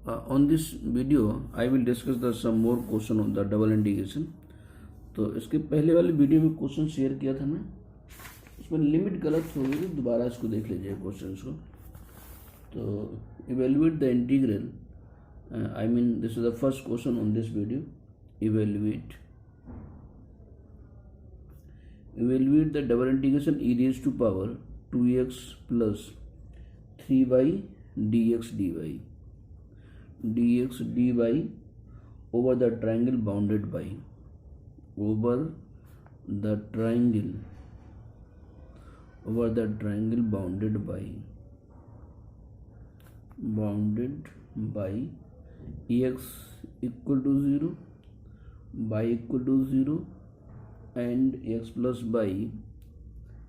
On this video I will discuss the some more question on the double integration. तो इसके पहले वाले video में क्वेश्चन शेयर किया था मैं, उसमें लिमिट गलत हो गई, तो दोबारा इसको देख लीजिए क्वेश्चन को. तो evaluate the integral, I mean this is the first question on this video. Evaluate the double integration e raised to power 2x plus 3y dx dy over the triangle bounded by x equal to 0, y equal to 0 and x plus y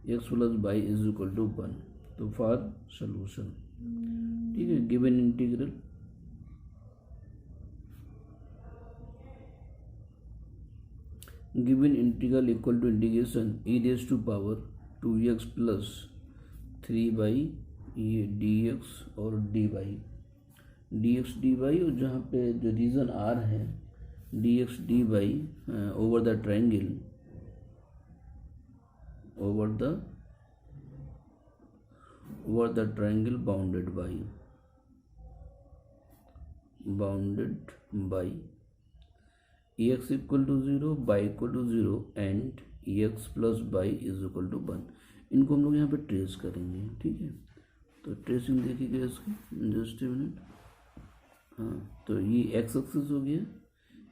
is equal to 1. तो for solution, ठीक है. Given integral equal to integration e raised to power 2x plus 3y ये dx और dy, और जहाँ पे जो reason r है dx dy over the triangle bounded by x equal to 0, y equal to 0 and x plus y is equal to 1. इनको हम लोग यहाँ पे ट्रेस करेंगे, ठीक है. तो ट्रेसिंग देखिएगा इसकी, जस्ट ए मिनट. हाँ, तो ये x एक्सिस हो गया,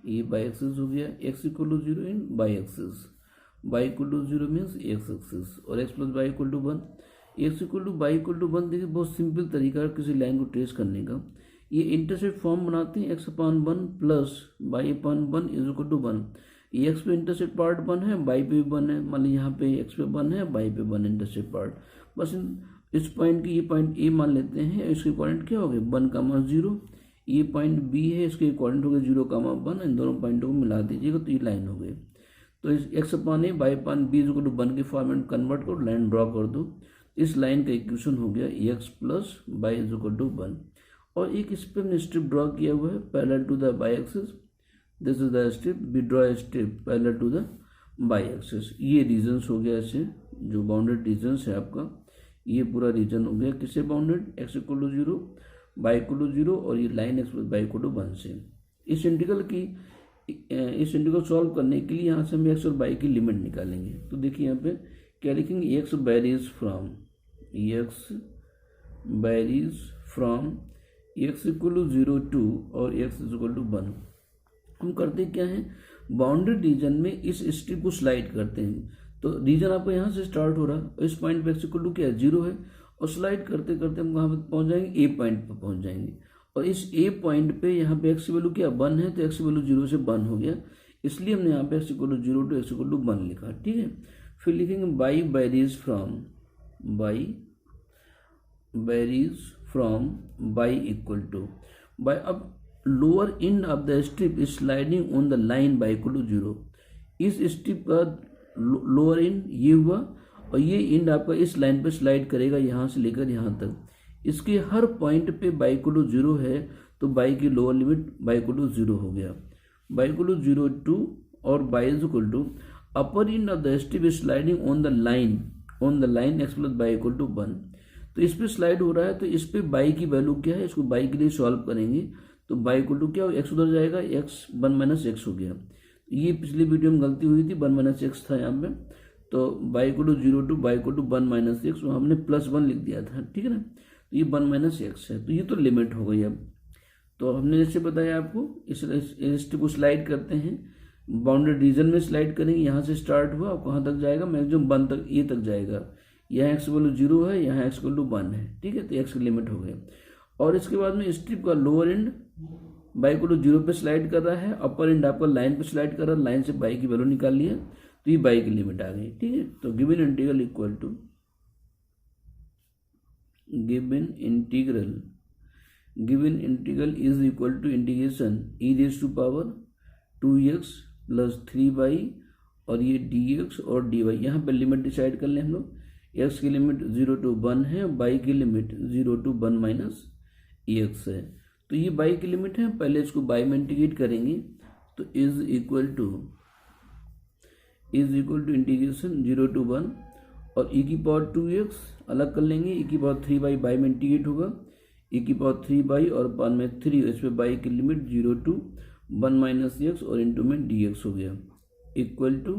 ये y एक्सिस हो गया, x equal to 0 in y axis, y equal to 0 means x axis, और x plus y equal to 1. x equal to y equal to 1, देखिए बहुत सिंपल तरीका है किसी लाइन को ट्रेस करने का. ये इंटरसेप्ट फॉर्म बनाते हैं x/1 plus y/1 is equal to 1. ये x पे इंटरसेप्ट पार्ट 1 है, y पे 1 है, मान लीजिए यहाँ पे x पे 1 है, y पे 1 इंटरसेप्ट पार्ट. बस इस पॉइंट की, ये पॉइंट A मान लेते हैं, इसके कोऑर्डिनेट क्या हो गए 1,0. ये पॉइंट B है, इसके कोऑर्डिनेट हो गए 0,1. इन दोनों पॉइंटों को मिला दीजिएगा तो ये लाइन हो गई. तो इस x/a y/b is equal to 1 के फॉर्म में कन्वर्ट करो, लाइन ड्रॉ कर दो. इस लाइन का इक्वेशन हो गया x plus y is equal to 1. और एक इस पर हमने स्ट्रिप ड्रॉ किया हुआ है parallel to the y axis. This is the strip, we draw a strip parallel to the y axis. ये रीजन्स हो गया, ऐसे जो बाउंडेड रीजन्स है आपका, ये पूरा रीजन हो गया किससे bounded, x equal to 0, y equal to 0 और ये line x plus y equal to 1 से. इस इंटीग्रल सॉल्व करने के लिए यहाँ से हम x और y की लिमिट निकालेंगे. तो देखिए यहाँ पे क्या लिखेंगे, x varies from x equal to 0 to और x इज इक्वल टू 1. हम करते क्या हैं, बाउंडेड रीजन में इस स्ट्रिप को स्लाइड करते हैं. तो रीजन आपको यहाँ से स्टार्ट हो रहा है, इस पॉइंट पे x इक्वल टू क्या है 0 है, और स्लाइड करते करते हम कहाँ पे पहुँच जाएंगे, a पॉइंट पे पहुँच जाएंगे. और इस a पॉइंट पे यहाँ पे x की वैल्यू क्या 1 है, तो x की वैल्यू 0 से 1 हो गया, इसलिए हमने यहाँ पे x equal to 0 to x equal to 1 लिखा, ठीक है. फिर लिखेंगे y varies from y equal to by. अब lower end of the strip is sliding on the line y equal to 0. इस स्ट्रिप का लोअर एंड ये हुआ, और ये एंड आपका इस लाइन पे स्लाइड करेगा यहाँ से लेकर यहाँ तक. इसके हर पॉइंट पे y इक्वल टू 0 है, तो y की lower limit y equal to 0 हो गया. y इक्वल टू 0 टू और y is equal to upper end of the strip is sliding on the line x plus y equal to 1. तो इस पे slide हो रहा है, तो इस पे y की वैल्यू क्या है, इसको y के लिए सॉल्व करेंगे. तो y इक्वल टू क्या हो, x उधर जाएगा, x 1 माइनस x हो गया. ये पिछली वीडियो में गलती हुई थी, 1 माइनस x था यहाँ पे. तो y equal to 0 to y equal to 1 minus x, हमने प्लस 1 लिख दिया था, ठीक है ना. तो ये 1 माइनस x है, तो ये तो लिमिट हो गई. अब तो हमने जैसे बताया आपको, इस स्ट्रिप को स्लाइड करते हैं, बाउंडेड रीजन में स्लाइड करेंगे. यहाँ से स्टार्ट हुआ, अब कहाँ तक जाएगा, मैक्सिमम 1 तक, ये तक जाएगा. यहाँ x वैल्यू 0 है, यहाँ x वैल्यू 1 है, ठीक है. तो x की लिमिट हो गई. और इसके बाद में स्ट्रिप का lower end y equal to 0 पे स्लाइड कर रहा है, अपर एंड आपका लाइन पे स्लाइड कर रहा है, लाइन से y की वैल्यू निकाल लिया, तो ये y की लिमिट आ गई, ठीक है. तो given integral is equal to integration e raised to power 2x plus 3y और ये dx और dy. यहाँ पे लिमिट डिसाइड कर लें हम लोग. x की लिमिट 0 टू 1 है, y की लिमिट 0 टू 1 माइनस x है. तो तो ये बाई की लिमिट है, पहले इसको बाई में इंटीग्रेट करेंगे तो is equal to integration 0 to 1 और e की पावर 2x अलग कर लेंगे, e की पावर 3 बाई में इंटीग्रेट होगा, e की पावर 3 और अपान में 3, इस पर बाई की लिमिट 0 to 1 माइनस एक्स और इंटू में dx हो गया, equal to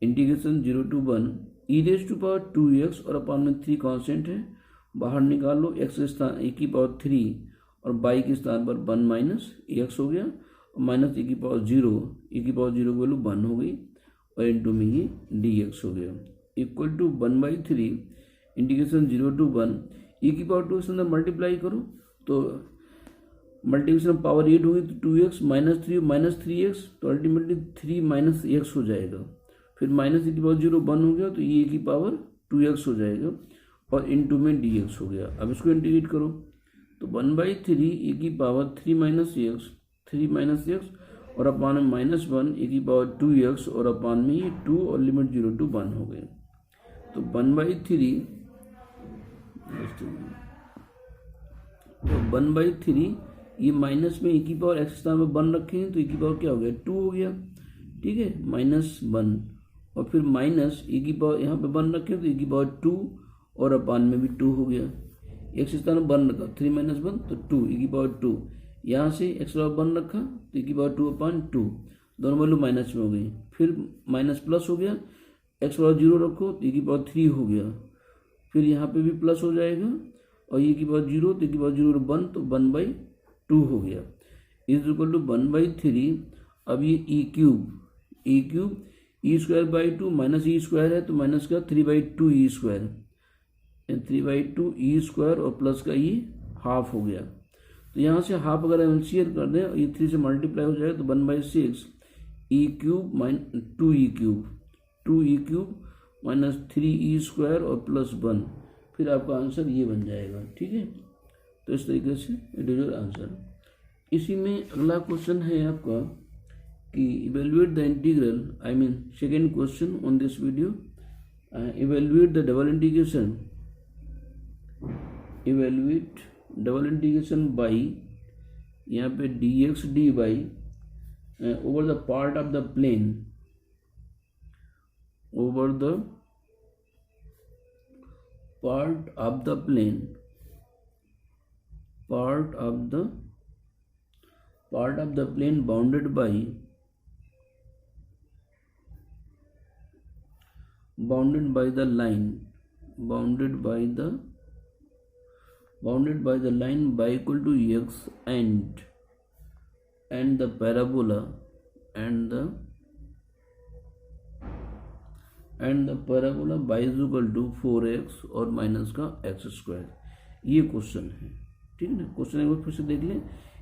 integration 0 to 1 e raise to power 2x और अपान में 3 कांस्टेंट है, बाहर निकालो, x के स्थान e की पावर 3 और बाई के स्थान पर 1 माइनस एक्स हो गया और माइनस e की पावर 0 की वैल्यू 1 हो गई और इंटू में ये dx हो गया, इक्वल टू 1/3 इंटीग्रेशन 0 to 1 e की पावर 2 के अंदर मल्टीप्लाई करो तो मल्टीप्लिकेशन पावर 8 होगी तो 2x माइनस 3 माइनस 3x तो अल्टीमेटली 3 माइनस x हो जाएगा, फिर माइनस e की पावर 0 1 हो गया तो e की पावर 2x हो जाएगा और इंटू में dx हो गया। अब इसको इंटीग्रेट करो तो 1/3 e की पावर 3 माइनस x और अपान में -1 e की पावर 2x और अपान में ये 2 और लिमिट 0 to 1 हो गए, तो 1/3 ये माइनस में e की पावर x स्थान में 1 रखे हैं तो e की पावर क्या हो गया 2 हो गया, ठीक है, -1 और फिर माइनस e की पावर यहाँ पे 1 रखे तो e की पावर 2 और अपान में भी 2 हो गया, x स्थान में 1 रखा 3 - 1 तो 2 e की पावर 2, यहाँ से x पावर 1 रखा तो e की पावर 2 अपान 2, दोनों वैल्यू माइनस में हो गई, फिर माइनस प्लस हो गया, x पावर 0 रखो तो e की पावर 3 हो गया, फिर यहाँ पे भी प्लस हो जाएगा और e की पावर 0 तो e की पावर 0 1 तो 1/2 हो गया, इज इक्वल टू 1/3। अब ये e cube e square by 2 minus e square है तो माइनस का 3/2 e स्क्वायर, 3/2 e स्क्वायर और प्लस का ये हाफ हो गया, तो यहाँ से हाफ अगर हम शेयर कर दें ये 3 से मल्टीप्लाई हो जाएगा तो 1/6 e cube minus 2e cube minus 3e square और प्लस 1, फिर आपका आंसर ये बन जाएगा, ठीक है। तो इस तरीके से इट इज योर आंसर। इसी में अगला क्वेश्चन है आपका कि evaluate the integral, I mean second question on this video, evaluate the double integration y यहाँ पे dx dy over the part of the plane, bounded by the line y equal to x and the parabola y is equal to 4x और minus का x square, ये question है, ठीक है ना। Question एक बार फिर से देख लें,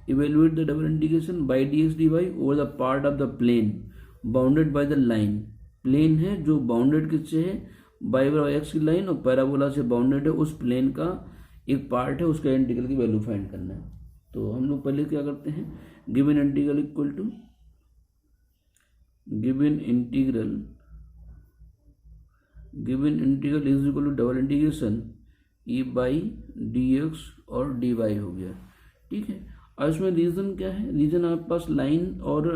evaluate the double integration y dx dy over the part of the plane bounded by the line, plane है जो बाउंडेड किससे है y बराबर x की लाइन और पैराबोला से बाउंडेड है, उस प्लेन का एक पार्ट है, उसका इंटीग्रल की वैल्यू फाइंड करना है। तो हम लोग पहले क्या करते हैं, given integral is equal to double integration e y dx और dy हो गया, ठीक है। और इसमें रीजन क्या है, रीजन आपके पास लाइन और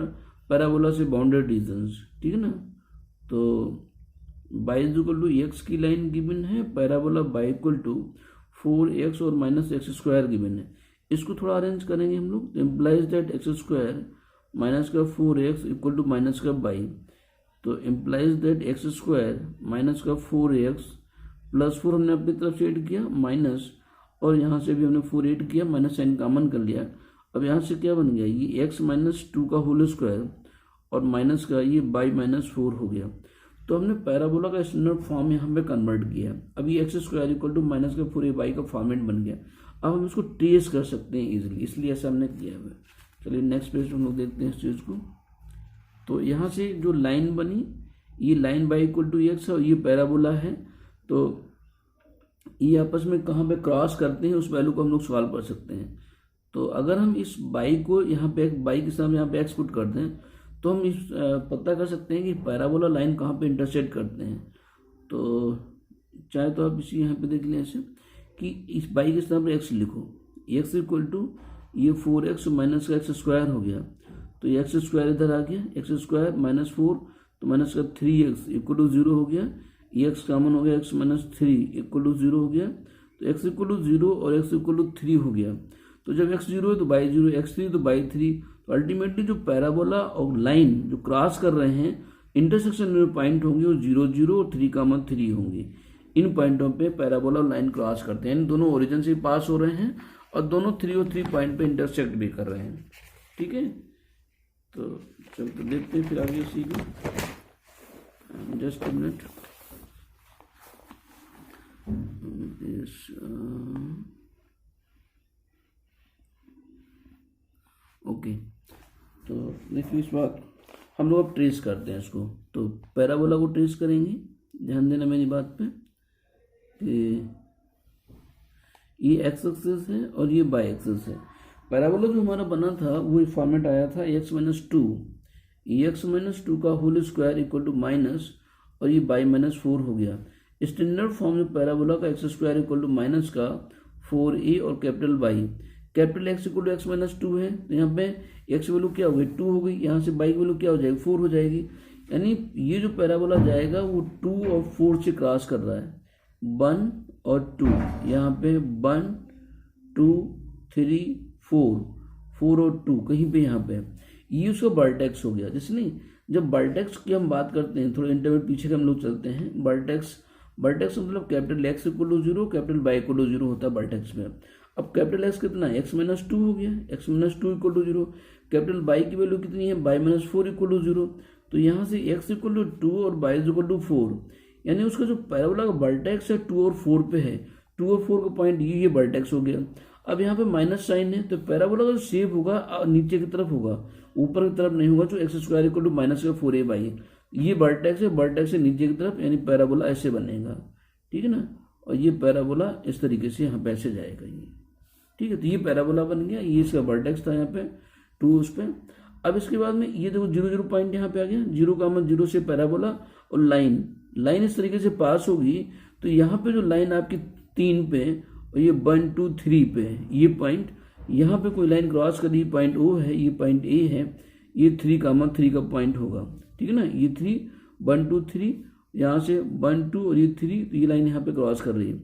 पैराबोला से बाउंडेड रीजन्स, ठीक है ना। तो y is equal to x की लाइन गिवन है, parabola y equal to 4x और माइनस एक्स स्क्वायर गिवन है, इसको थोड़ा अरेंज करेंगे हम लोग, तो implies that x square minus का 4x इक्वल टू माइनस का y, तो implies that x square minus का 4x प्लस 4 हमने अपनी तरफ से ऐड किया माइनस, और यहाँ से भी हमने 4 ऐड किया, माइनस साइन कॉमन कर लिया। अब यहाँ से क्या बन गया, ये x माइनस 2 का होल स्क्वायर और माइनस का ये y माइनस 4 हो गया। तो हमने पैराबोला का स्टैंडर्ड फॉर्म यहाँ पे कन्वर्ट किया, अब ये x square equal to minus का 4y का फॉर्मेट बन गया। अब हम इसको ट्रेस कर सकते हैं इजीली, इसलिए ऐसा हमने किया है। चलिए नेक्स्ट पेज हम लोग देखते हैं इस चीज़ को। तो यहाँ से जो लाइन बनी, ये line y equal to x है और ये पैराबोला है, तो ये आपस में कहाँ पे क्रॉस करते हैं उस वैल्यू को हम लोग सॉल्व कर सकते हैं। तो अगर हम इस बाई को यहाँ पे बाई के सामने यहाँ पे एक्स पुट कर दें तो हम इस पता कर सकते हैं कि पैराबोला लाइन कहाँ पे इंटरसेक्ट करते हैं। तो चाहे तो आप इसी यहाँ पे देख लें ऐसे कि इस बाई के सामने एक्स लिखो, एक्स इक्वल टू ये 4x माइनस का एक्स स्क्वायर हो गया, तो ये एक्स स्क्वायर इधर आ गया, एक्स स्क्वायर माइनस 4 तो माइनस का 3x इक्वल टू 0 हो गया, ये x कॉमन हो गया, x माइनस 3 इक्वल टू 0 हो गया, तो x इक्वल टू 0 और x इक्वल टू 3 हो गया। तो जब x 0 है तो बाई 0, x 3 तो बाई 3। तो अल्टीमेटली जो पैराबोला और लाइन जो क्रॉस कर रहे हैं इंटरसेक्शन में पॉइंट होंगे वो 0 0 और 3,3 होंगे। इन पॉइंटों पे पैराबोला और लाइन क्रॉस करते हैं, इन दोनों ओरिजिन से पास हो रहे हैं और दोनों 3 और 3 पॉइंट पे इंटरसेक्ट भी कर रहे हैं। ठीक है, तो चलते देखते हैं फिर आगे इसी को। Just a minute. ओके, तो देखिए इस बात हम लोग अब ट्रेस करते हैं इसको। तो पैराबोला को ट्रेस करेंगे, ध्यान देना मेरी बात पे कि ये एक्स एक्सिस है और ये वाई एक्सिस है। पैराबोला जो हमारा बना था वो फॉर्मेट आया था एक्स माइनस 2, एक्स माइनस 2 का whole square equal to minus और ये बाई माइनस 4 हो गया। स्टैंडर्ड फॉर्म में पैराबोला का x square equal to minus का 4a और capital y, capital x equal to x minus 2 है, तो यहाँ पे एक्स वैल्यू क्या हो गई 2 हो गई, यहाँ से बाई की वैल्यू क्या हो जाएगी 4 हो जाएगी। यानी ये जो पैराबोला जाएगा वो 2 और 4 से क्रॉस कर रहा है, 1 और 2, यहाँ पे 1 2 3 4 और 2 कहीं पे यहाँ पे ये उसका वर्टेक्स हो गया। जैसे नहीं, जब वर्टेक्स की हम बात करते हैं थोड़ा इंटरमीडिएट पीछे के हम लोग चलते हैं, वर्टेक्स मतलब capital x equal to 0 capital y equal to 0 होता है वर्टेक्स में। अब कैपिटल एक्स कितना है एक्स माइनस 2 हो गया, x minus 2 equal to 0, capital y की वैल्यू कितनी है वाई माइनस 4 इक्वल टू 0, तो यहाँ से एक्स इक्वल टू 2 और वाई इक्वल टू 4, यानी उसका जो पैराबोला का वर्टेक्स है 2 और 4 पे है, 2 और 4 का पॉइंट ये वर्टेक्स हो गया। अब यहाँ पे माइनस साइन है, तो पैराबोला का जो शेप होगा नीचे की तरफ होगा, ऊपर की तरफ नहीं होगा, जो x square equal to minus का 4a बाई, ये वर्टेक्स है, वर्टेक्स से नीचे की तरफ, यानी पैराबोला ऐसे बनेगा। ठीक है ना, और ये पैराबोला इस तरीके से यहाँ पे ऐसे जाएगा ये। ठीक है, तो ये पैराबोला बन गया, ये इसका वर्टेक्स था यहाँ पे 2 उस पर। अब इसके बाद में ये देखो 0 0 पॉइंट यहाँ पे आ गया, 0,0 से पैराबोला और लाइन इस तरीके से पास होगी, तो यहाँ पे जो लाइन आपकी 3 पे और ये 1 2 3 पे ये पॉइंट, यहाँ पे कोई लाइन क्रॉस कर रही पॉइंट O है, ये पॉइंट A है, ये 3,3 का पॉइंट होगा। ठीक है ना, ये 3 1 2 3, यहाँ से 1 2 और ये 3, तो ये लाइन यहाँ पे क्रॉस कर रही है।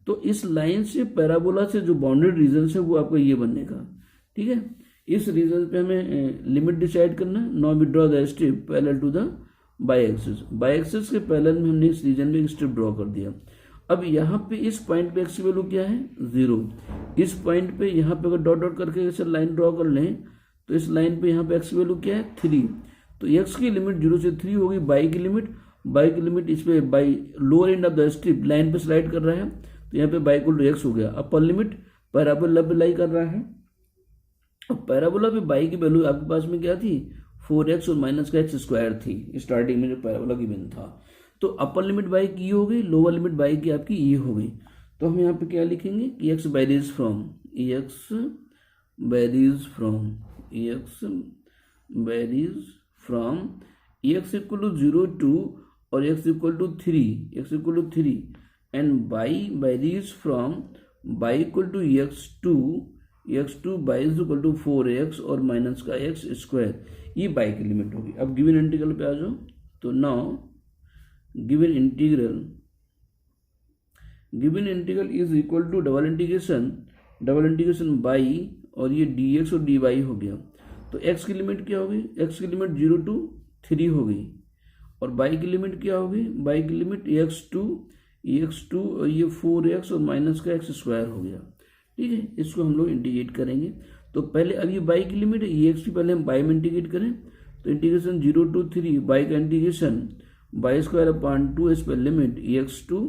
तो इस लाइन से पैराबोला से जो बाउंडेड रीजन है वो आपका ये बनेगा। ठीक है, इस रीजन पे हमें लिमिट डिसाइड करना है। Now we draw the strip parallel to the y axis के पैरेलल में हमने इस रीजन में एक स्ट्रिप ड्रॉ कर दिया। अब यहाँ पे इस पॉइंट पे एक्स की वैल्यू क्या है 0, इस पॉइंट पे यहाँ पे अगर डॉट डॉट करके ऐसे लाइन ड्रॉ कर लें तो इस लाइन पे यहाँ पे एक्स की वैल्यू क्या है 3, तो एक्स की लिमिट 0 से 3 होगी, बाई की लिमिट इस पे by lower end of the strip line पे स्लाइड कर रहा है, तो यहाँ पे बाई इक्वल टू एक्स हो गया। अपर लिमिट पैराबोला पे लाई कर रहा है, अब पैराबोला पे बाई की वैल्यू आपके पास में क्या थी 4x और माइनस का एक्स स्क्वायर थी स्टार्टिंग में जो पैराबोला की बिन था। तो अपर लिमिट बाई की ये हो गई, लोअर लिमिट बाई की आपकी ये हो गई। तो हम यहाँ पे क्या लिखेंगे कि x varies from x equal to 0 2 और x equal to 3 and y varies from y equal to x2 y is equal to 4x और माइनस का x स्क्वायर, ये y की लिमिट होगी। अब गिवन इंटीग्रल पे आ जाओ, तो now given integral is equal to double integration y और ये dx और dy हो गया। तो x की लिमिट क्या होगी, x की लिमिट 0 to 3 हो गई, और y की लिमिट क्या होगी, y की लिमिट x2 और ये 4x और माइनस का x स्क्वायर हो गया। ठीक है, इसको हम लोग इंटीग्रेट करेंगे। तो पहले अब ये y की लिमिट है, ये x की पहले हम y में इंटीग्रेट करें, तो इंटीग्रेशन 0 to 3 y का इंटीग्रेशन वाई स्क्वायर अपॉन 2 इस पर लिमिट x2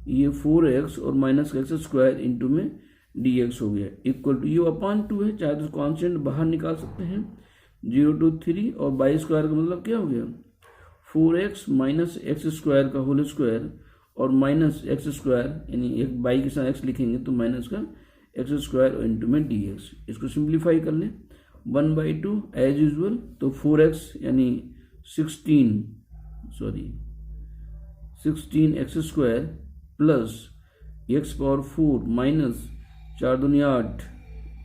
ये 4x और माइनस का एक्स स्क्वायर इंटू में dx हो गया इक्वल टू ये अपॉन 2 है, चाहे तो कॉन्स्टेंट बाहर निकाल सकते हैं 0 to 3 और वाई स्क्वायर का मतलब क्या हो गया 4x माइनस एक्स स्क्वायर का होल स्क्वायर और माइनस एक्स स्क्वायर, यानी एक बाई के साथ x लिखेंगे तो माइनस का एक्स स्क्वायर और इंटू में dx। इसको सिंप्लीफाई कर लें 1/2 एज यूजल, तो 4x यानी 16 x square plus x power 4 minus 4 दूनी 8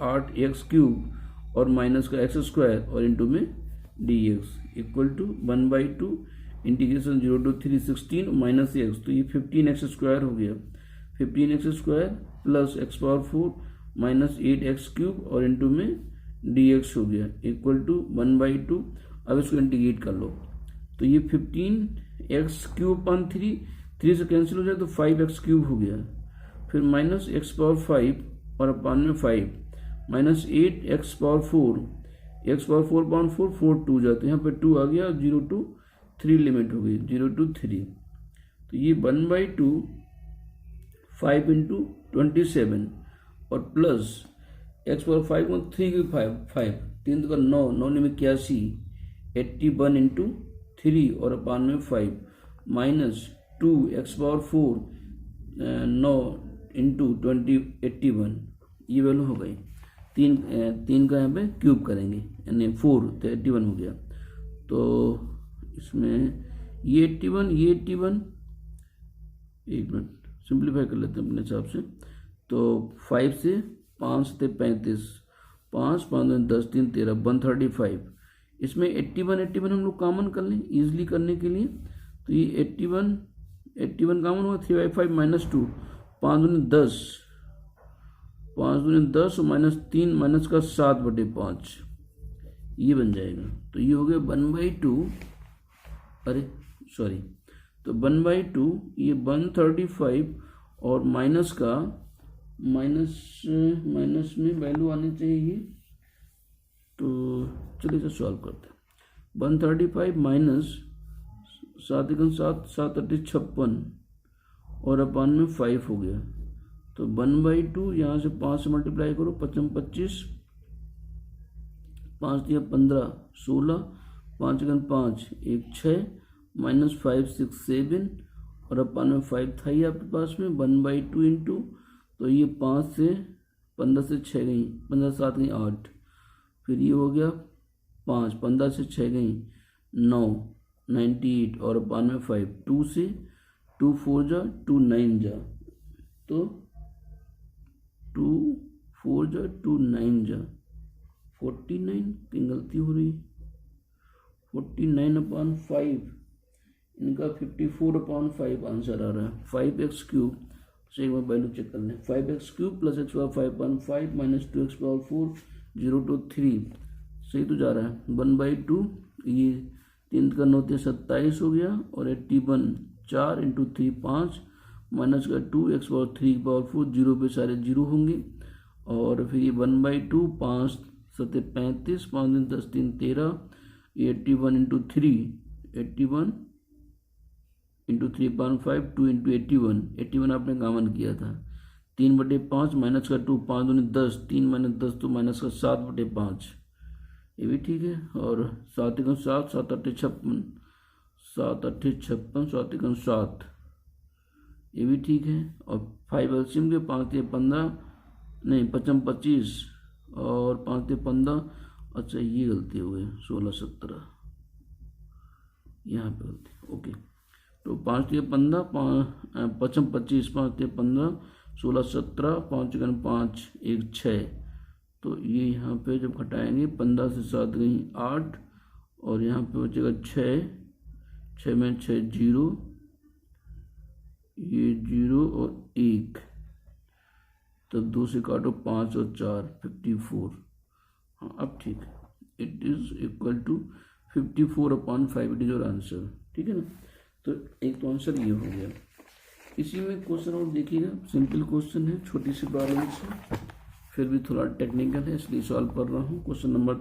8x³ और माइनस का x² और इंटू में dx इक्वल टू 1/2 इंटीग्रेशन 0 to 3 16 माइनस x, तो ये 15x² हो गया, 15x² plus x⁴ minus 8x³ और इंटू में dx हो गया इक्वल टू 1/2। अब इसको इंटीग्रेट कर लो, तो ये 15x³ 3 से कैंसिल हो जाए तो 5x³ हो गया, फिर माइनस x⁴ और अपान में 5 माइनस 8x⁴, x⁴/4 4 2 जाते हैं, यहाँ पे 2 आ गया, 0 to 3 लिमिट हो गई, 0 to 3, तो ये 1/2 5 into 27 और प्लस x⁴ 5 को 3 की 5 3 का 9 9 में 81 81 इंटू 3 और अपान में 5 माइनस 2 x⁴ 9 इंटू 20 81, ये वैल्यू हो गई। तीन का यहाँ पे क्यूब करेंगे यानी 4 तो 81 हो गया, तो इसमें ये 81 एक मिनट सिंप्लीफाई कर लेते हैं अपने हिसाब से, तो 5 से 5 से 35 5 5 10 3 13 135, इसमें 81 हम लोग कॉमन कर लें इजीली करने के लिए, तो ये 81 कॉमन होगा, 3/5 माइनस 2 5 दूनी 10 और माइनस 3 माइनस का 7/5 ये बन जाएगा, तो ये हो गया 1/2, अरे सॉरी, तो 1/2 ये 135 और माइनस का माइनस में वैल्यू आनी चाहिए, तो चलिए इसे सॉल्व करते हैं। 135 माइनस 7 7 7 8 56 और अपान में 5 हो गया, तो 1/2 यहाँ से 5 से मल्टीप्लाई करो, 55 25 5 दिया 15 16 5 5 1 6 माइनस 5 6 7 और अपान में 5 था ही आपके पास में 1/2 इंटू, तो ये 5 से 15 से 6 गई, 15 7 गई 8, फिर ये हो गया 5 15 से 6 गई 9 98 और अपान में 5 2 से 2 4 जा 2 9 जा, तो 2 4 जा 2 9 जा 49 की गलती हो रही, 49/5 इनका 54/5 आंसर आ रहा है। 5x³ से एक बार वैल्यू चेक कर लें, 5x³ plus x⁴ minus 2x⁴ 0 to 3 सही तो जा रहा है, 1/2 ये 3 का 9 27 हो गया और 81 4 इंटू 3 5 माइनस का 2 x⁴ 0 पे सारे 0 होंगे, और फिर ये 1/2 5 7 35 5 10 3 13 81 इंटू 3 81 इंटू 3/5 2 इंटू 81 आपने कॉमन किया था, 3/5 माइनस का 2 5 दूनी 10 3 माइनस 10 तो माइनस का 7/5 ये भी ठीक है, और 7 7 7 8 56 7 8 56 7 7 ये भी ठीक है, और 5 एलसीएम के 5 15 नहीं 55 25 और 5 15, अच्छा ये गलती हो गई 16 17 यहाँ पे गलती, ओके, तो 5 15 55 25 5 15 16 17 5 5 1 6, तो ये यहाँ पे जब घटाएंगे 15 से 7 गई 8 और यहाँ पे बचेगा 6 में 6 0 ये 0 और 1, तब 2 से काटो 5 और 4 54, हाँ अब ठीक है, it is equal to 54/5 it is your answer, ठीक है ना। तो एक तो आंसर ये हो गया। इसी में क्वेश्चन और देखिएगा, सिंपल क्वेश्चन है, छोटी सी प्रॉब्लम है, फिर भी थोड़ा टेक्निकल है इसलिए सॉल्व कर रहा हूँ। क्वेश्चन नंबर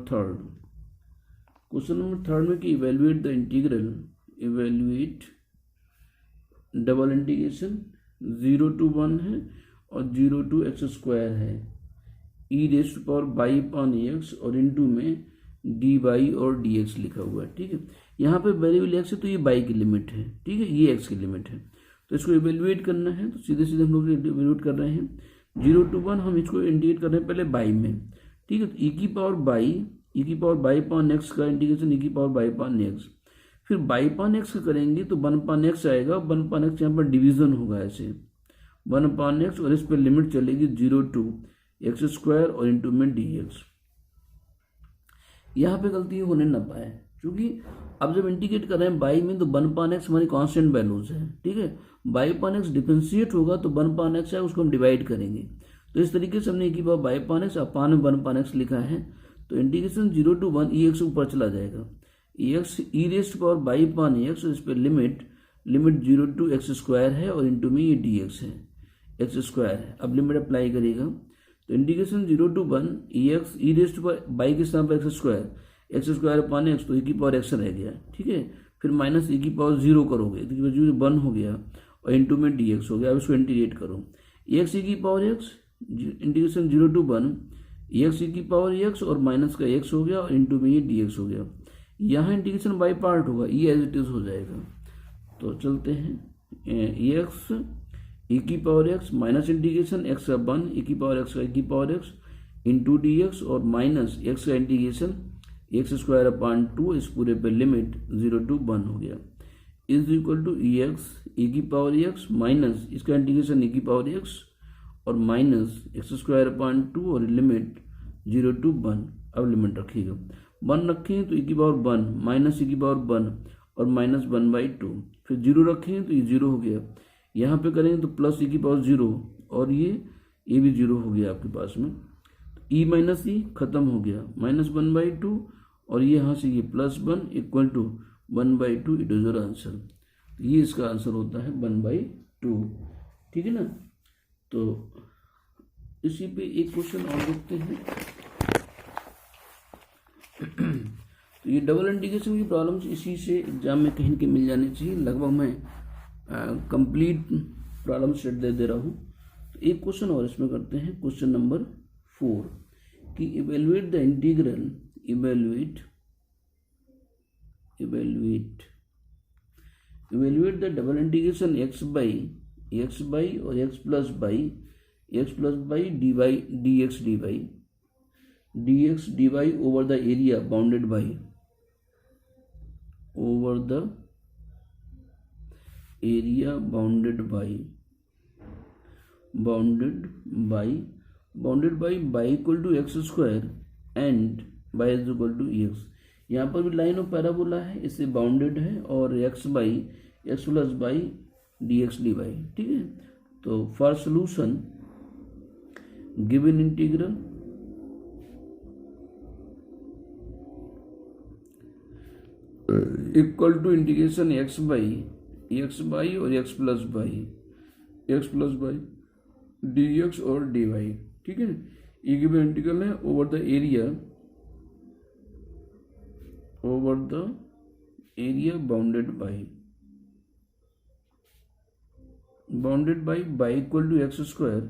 थर्ड में कि evaluate the integral, evaluate double integration 0 to 1 है और 0 to x² है, e⁻y/x और इनटू में dy और dx लिखा हुआ है, ठीक है। यहाँ पे वेरिएबल x है तो ये y की लिमिट है, ठीक है, ये x की लिमिट है, तो इसको इवेल्युएट करना है, तो सीधे सीधे हम लोग इवेल्युएट कर रहे हैं। 0 to 1 हम इसको इंटीग्रेट कर रहे हैं पहले y में, ठीक है, तो e⁻y/x का इंटीग्रेशन e⁻y/x, फिर y/x का करेंगे तो 1/x आएगा, 1/x यहाँ पर डिवीजन होगा ऐसे 1/x और इस पर लिमिट चलेगी 0 to एक्स स्क्वायर और इंटू में डी एक्स। यहाँ पे गलती होने ना पाए, क्योंकि अब जब इंटीग्रेट कर रहे हैं बाई में तो 1/x हमारी कांस्टेंट वैल्यूज है, ठीक है। बाई/x डिफरेंशिएट होगा तो 1/x है, उसको हम डिवाइड करेंगे। तो इस तरीके से हमने बाई/x अपान में 1/x लिखा है। तो इंटीग्रेशन 0 to 1 एक्स ऊपर चला जाएगा, एक्स ई रेस्ट पावर बाई/x, इस पर लिमिट 0 to x स्क्वायर है और इंटू में ये डी एक्स है, एक्स स्क्वायर है। अब लिमिट अप्लाई करेगा तो integration 0 to 1 x E rest power by के स्थान पर एक्स स्क्वायर अपान एक्स, तो e की पावर एक्स रह गया, ठीक है। फिर माइनस e की पावर 0 करोगे तो 1 हो गया और इंटू में डी एक्स हो गया। अब इसको इंटीग्रेट करो, एक्स ई की power x, integration 0 to 1 x e की पावर एक्स और माइनस का एक्स हो गया और इंटू में ये डी एक्स हो गया। यहाँ इंटीग्रेशन बाई पार्ट होगा, ई एज इट इज हो जाएगा। तो चलते हैं, एक्स ई की power x minus integration x का 1 ई की पावर एक्स का ई की power x into D x और माइनस एक्स का इंटीग्रेशन एक्स स्क्वायर अपान 2, इस पूरे पे लिमिट 0 to 1 हो गया, is equal to x e की पावर एक्स माइनस इसका इंटीग्रेशन ई की पावर एक्स और माइनस एक्स स्क्वायर अपान 2 और लिमिट 0 to 1। अब लिमिट रखिएगा, 1 रखेंगे तो ई की पावर 1 माइनस ई की पावर 1 और माइनस 1/2, फिर 0 रखेंगे तो ये 0 हो गया। यहाँ पे करेंगे तो प्लस ई की पावर 0 और ये भी 0 हो गया आपके पास में। ई माइनस ई खत्म हो गया, माइनस 1/2 और ये यहाँ से ये +1 equal to 1/2, it is your answer. ये इसका आंसर होता है 1/2, ठीक है ना। तो इसी पे एक क्वेश्चन और देखते हैं। तो ये डबल इंटीग्रेशन की प्रॉब्लम्स इसी से एग्जाम में कहीं के मिल जानी चाहिए। लगभग मैं कंप्लीट प्रॉब्लम सेट दे रहा हूँ। तो एक क्वेश्चन और इसमें करते हैं, क्वेश्चन नंबर 4 कि evaluate the integral, evaluate the double integration x y और x plus y dx dy over the area bounded y equal to x square and y is equal to x. यहाँ पर भी line of parabola है, इससे bounded है और x plus y dx dy, ठीक है। तो for solution given integral equal to integration x y और एक्स प्लस बाई dx और dy, ठीक है। ये गिवन इंटीग्रल है over the area bounded y equal to x square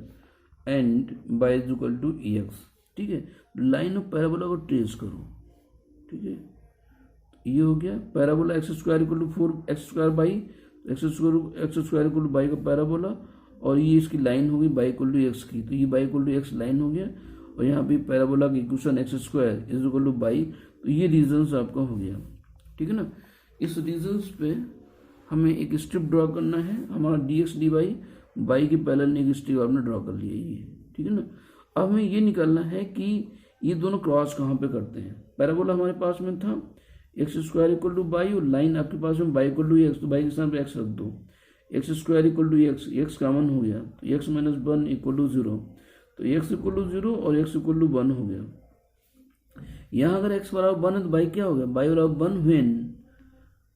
and y is equal to x, ठीक है। Line of parabola को trace करो, ठीक है। ये हो गया parabola x square equal to 4x square by x square equal to by का पैराबोला, और ये इसकी लाइन होगी बाई इक्वल टू एक्स की, तो ये y equal to x line हो गया। और यहाँ पे पैराबोला की equation x square is equal to y, तो ये रीजन्स आपका हो गया, ठीक है ना। इस रीजन्स पे हमें एक स्ट्रिप ड्रॉ करना है, हमारा dx dy बाई के पैरेलल एक स्ट्रिप आपने ड्रॉ कर लिया ये, ठीक है ना। अब हमें ये निकालना है कि ये दोनों क्रॉस कहाँ पे करते हैं। पैराबोला हमारे पास में था x square equal to y और लाइन आपके पास में बाई इक्वल टू एक्स, तो बाई के स्थान पे एक्स रख दो, x square equal to x common हो गया, तो एक्स माइनस 1 इक्वल टू 0, तो एक्स इक्वल टू 0 और एक्स इक्वल टू 1 हो गया। यहाँ अगर x बराबर 1 है तो बाई क्या हो गया, बाई बराबर 1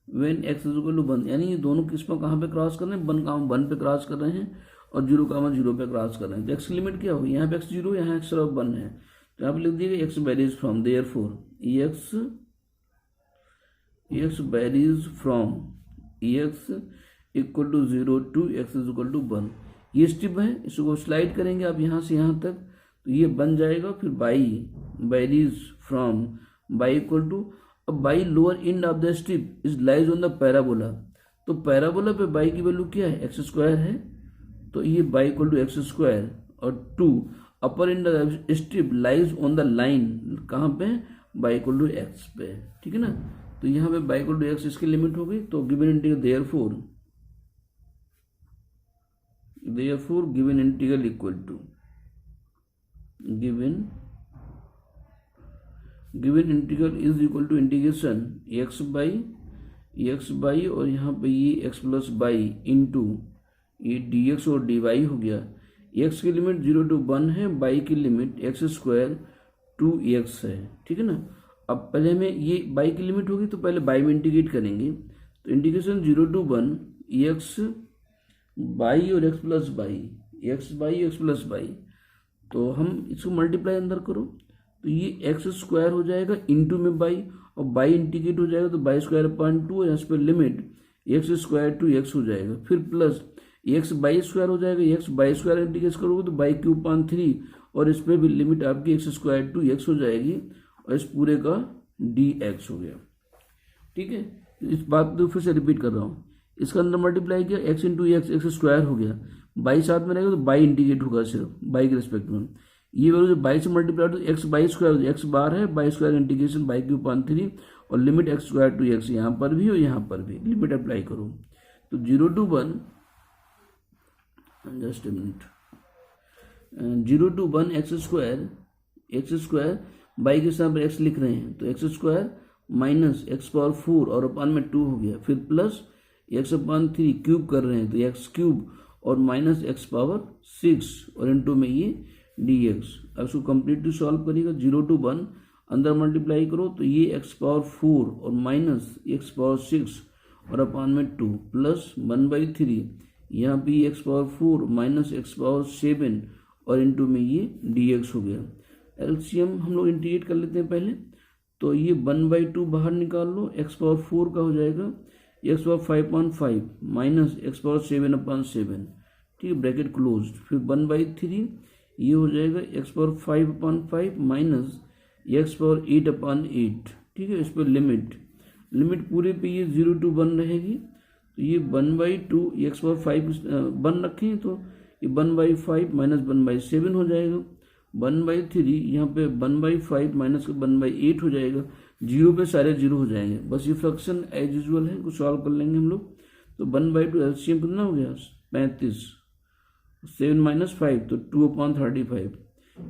when x is equal to 1, यानी ये दोनों किस्मों कहाँ पे क्रॉस कर रहे हैं, 1 पे क्रॉस कर रहे हैं और 0 पे क्रॉस कर रहे हैं। तो x की लिमिट क्या होगी, यहाँ पे x 0, यहाँ x बराबर 1 है, तो यहाँ पे लिख दिएगा x varies from, therefore x varies from x equal to 0 to x is equal to 1। ये स्टेप है, इसको स्लाइड करेंगे आप यहाँ से यहाँ तक, तो ये बन जाएगा। फिर y varies from y equal to, अब y lower end of the strip is lies on the parabola, तो पैराबोला पे बाई की वैल्यू क्या है, एक्स स्क्वायर है, तो ये y equal to x square, और 2 upper end the strip lies on the line कहाँ पे, बाई इक्वल टू एक्स पे, ठीक है ना। तो यहाँ पे बाई इक्वल टू एक्स इसकी लिमिट हो गई। तो given integral therefore given integral equal to given integral is equal to integration x y और यहाँ पे ये एक्स प्लस बाई इंटू ये डी एक्स और डी वाई हो गया। एक्स की लिमिट 0 to 1 है, बाई की लिमिट एक्स स्क्वायर 2x है, ठीक है ना। अब पहले हमें ये बाई की लिमिट होगी तो पहले बाई में इंटीग्रेट करेंगे, तो इंटीग्रेशन 0 to 1 एक्स बाई और एक्स प्लस बाई, तो हम इसको मल्टीप्लाई अंदर करो तो ये एक्स स्क्वायर हो जाएगा इंटू में बाई, और बाई इंटीग्रेट हो जाएगा तो बाई स्क्वायर अपॉन 2 और यहाँ पर limit x square to x हो जाएगा, फिर प्लस एक्स बाई स्क्वायर हो जाएगा, एक्स बाई स्क्वायर इंटीग्रेट करोगे तो बाई क्यूब अपॉन 3 और इस पर भी लिमिट आपकी एक्स स्क्वायर टू एक्स हो जाएगी और इस पूरे का डी एक्स हो गया, ठीक है। इस बात को फिर से रिपीट कर रहा हूँ, इसका अंदर मल्टीप्लाई किया एक्स इंटू एक्स स्क्वायर हो गया, बाई साथ में रहेगा तो बाई इंटीग्रेट होगा सिर्फ बाई के रिस्पेक्ट में, ये वैल्यू जब बाई से मल्टीप्लाई तो एक्स बाई स्क्वायर एक्स बार है, y square integration y cube upon 3 और limit x square to x यहाँ पर भी और यहाँ पर भी लिमिट अप्लाई करो तो 0 to 1 just a minute 0 to 1 x square by के साथ एक्स लिख रहे हैं तो x square minus x power 4 और अपान में 2 हो गया, फिर प्लस एक्स अपान 3 क्यूब कर रहे हैं तो एक्स क्यूब और माइनस एक्स पावर 6 और इनटू में ये डी एक्स। अब इसको कम्प्लीटली सॉल्व करिएगा 0 to 1 अंदर मल्टीप्लाई करो तो ये एक्स पावर 4 और माइनस एक्स पावर 6 और अपान में 2 प्लस 1/3 यहाँ पे x power 4 minus x power 7 और इनटू में ये डी एक्स हो गया। एलसीएम हम लोग इंटीग्रेट कर लेते हैं पहले, तो ये 1/2 बाहर निकाल लो, एक्स पावर 4 का हो जाएगा x power 5/5 minus x power 7/7, ठीक है, ब्रैकेट क्लोज, फिर 1/3 ये हो जाएगा x power 5/5 minus x power 8/8, ठीक है। इस पर लिमिट पूरे पे ये 0 to 1 रहेगी तो ये 1/2 एक्स पावर 5 1 रखें तो ये 1/5 माइनस 1/7 हो जाएगा, 1/3 यहाँ पे 1/5 माइनस 1/8 हो जाएगा, 0 पे सारे 0 हो जाएंगे, बस ये फ्रैक्शन एज यूजुअल है, कुछ सॉल्व कर लेंगे हम लोग। तो 1/2 एलसीएम कितना हो गया 35, 7 माइनस 5 तो 2/35,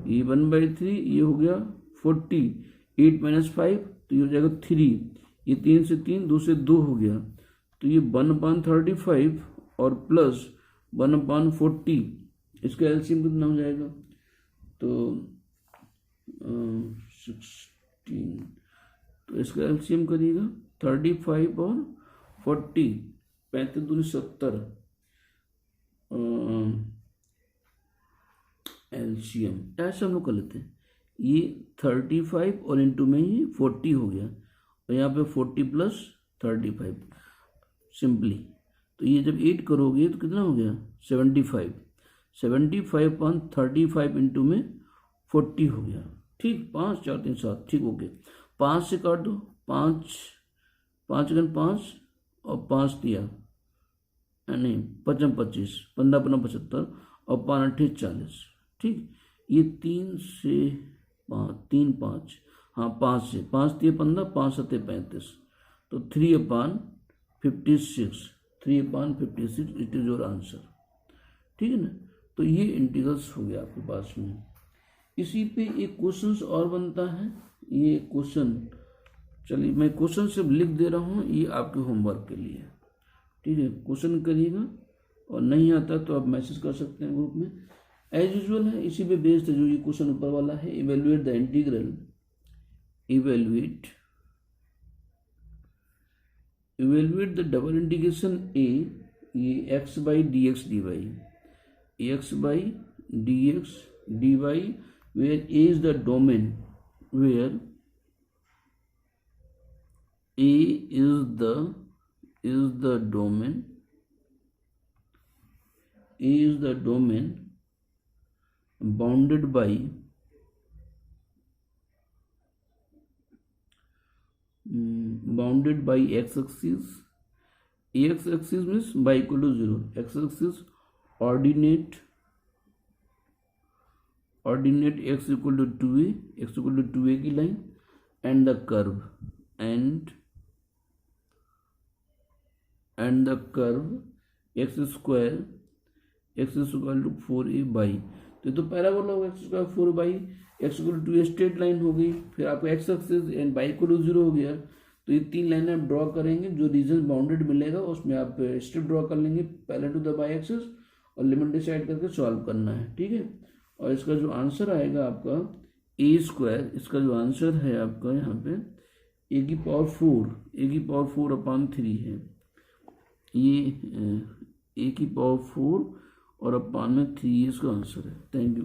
ये 1/3 ये हो गया 40, 8 माइनस 5 तो ये हो जाएगा 3, ये 3 से 3 2 से 2 हो गया तो ये 1/35 और प्लस 1/40, इसका एलसीएम कितना हो जाएगा तो 16, तो इसका एलसीएम करिएगा 35 और 40, 35 दूनी 70 एलसीएम ऐसे हम लोग कर लेते हैं, ये 35 और इनटू में ही 40 हो गया और यहाँ पे 40 प्लस 35 सिंपली, तो ये जब 8 करोगे तो कितना हो गया 75/35 इंटू में 40 हो गया, ठीक, 5 4 3 7, ठीक हो गया, 5 से काट दो, 5 5 और 5 दिया नहीं 5 25, 15 75 और 5 8 40, ठीक, ये 3 से 5 3 5 हाँ 5 से 5 दिए 15, 5 7 35 तो 3/56 इट इज योर आंसर, ठीक है ना। तो ये इंटीग्रल्स हो गया आपके पास में। इसी पे एक क्वेश्चन और बनता है, ये क्वेश्चन चलिए मैं क्वेश्चन सिर्फ लिख दे रहा हूँ, ये आपके होमवर्क के लिए, ठीक है, क्वेश्चन करिएगा और नहीं आता तो आप मैसेज कर सकते हैं ग्रुप में, एज यूजुअल है, इसी पे बेस्ड है जो ये क्वेश्चन ऊपर वाला है। Evaluate the integral, evaluate the double integration A, ये x y d x d y, x y d x d y, where A is the domain, where A is the domain bounded by x axis means y equal to 0, x axis ordinate x equal to 2a की line and the curve x square x is equal to 4a by, तो ये तो parabola होगा x square 4/x=2 straight line हो गई। फिर आपको x axis and y=0 हो गया। तो ये 3 लाइनें आप ड्रॉ करेंगे, जो रीजन बाउंडेड मिलेगा उसमें आप स्ट्रिप ड्रॉ कर लेंगे parallel to the y axis और लिमिट डिसाइड करके सॉल्व करना है, ठीक है। और इसका जो आंसर आएगा आपका a², इसका जो आंसर है आपका यहाँ पे a⁴ है, ये a⁴ और 3 इसका आंसर है। Thank you.